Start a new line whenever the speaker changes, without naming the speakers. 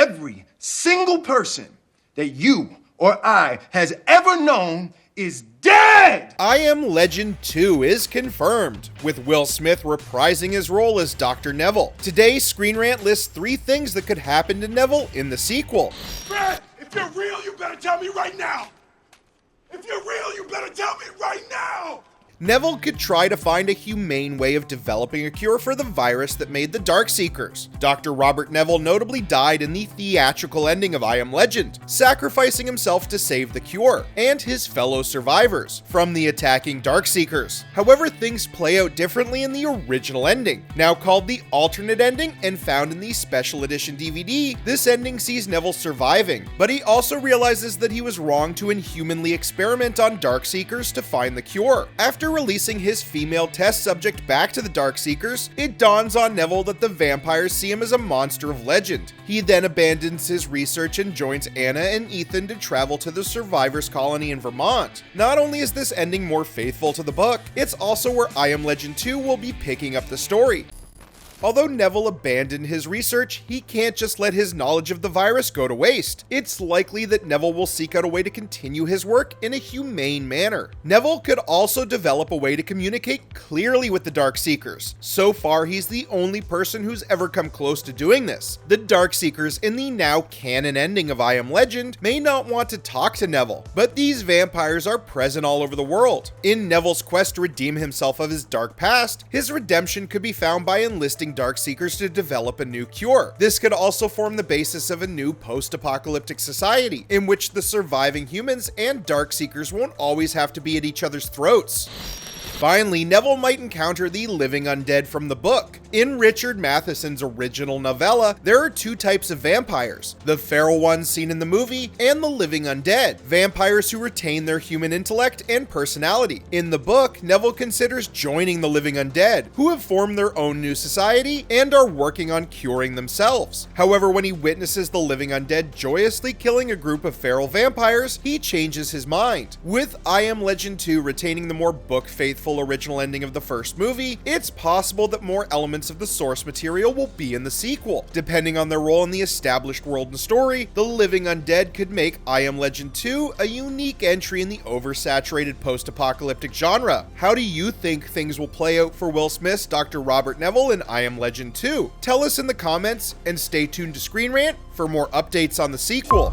every single person that you or I has ever known is dead!
I Am Legend 2 is confirmed, with Will Smith reprising his role as Dr. Neville. Today, ScreenRant lists 3 things that could happen to Neville in the sequel.
Rant, if you're real, you better tell me right now! If you're real, you better tell me right now!
Neville could try to find a humane way of developing a cure for the virus that made the Darkseekers. Dr. Robert Neville notably died in the theatrical ending of I Am Legend, sacrificing himself to save the cure and his fellow survivors from the attacking Darkseekers. However, things play out differently in the original ending. Now called the alternate ending and found in the special edition DVD, this ending sees Neville surviving, but he also realizes that he was wrong to inhumanly experiment on Darkseekers to find the cure. After releasing his female test subject back to the Darkseekers, it dawns on Neville that the vampires see him as a monster of legend. He then abandons his research and joins Anna and Ethan to travel to the survivors colony in Vermont. Not only is this ending more faithful to the book, it's also where I Am Legend 2 will be picking up the story. Although Neville abandoned his research, he can't just let his knowledge of the virus go to waste. It's likely that Neville will seek out a way to continue his work in a humane manner. Neville could also develop a way to communicate clearly with the Darkseekers. So far, he's the only person who's ever come close to doing this. The Darkseekers in the now canon ending of I Am Legend may not want to talk to Neville, but these vampires are present all over the world. In Neville's quest to redeem himself of his dark past, his redemption could be found by enlisting Darkseekers to develop a new cure. This could also form the basis of a new post-apocalyptic society, in which the surviving humans and Darkseekers won't always have to be at each other's throats. Finally, Neville might encounter the living undead from the book. In Richard Matheson's original novella, there are 2 types of vampires: the feral ones seen in the movie, and the living undead, vampires who retain their human intellect and personality. In the book, Neville considers joining the living undead, who have formed their own new society and are working on curing themselves. However, when he witnesses the living undead joyously killing a group of feral vampires, he changes his mind. With I Am Legend 2 retaining the more book-faithful original ending of the first movie, it's possible that more elements of the source material will be in the sequel. Depending on their role in the established world and story, the living undead could make I Am Legend 2 a unique entry in the oversaturated post-apocalyptic genre. How do you think things will play out for Will Smith's Dr. Robert Neville in I Am Legend 2? Tell us in the comments, and stay tuned to ScreenRant for more updates on the sequel.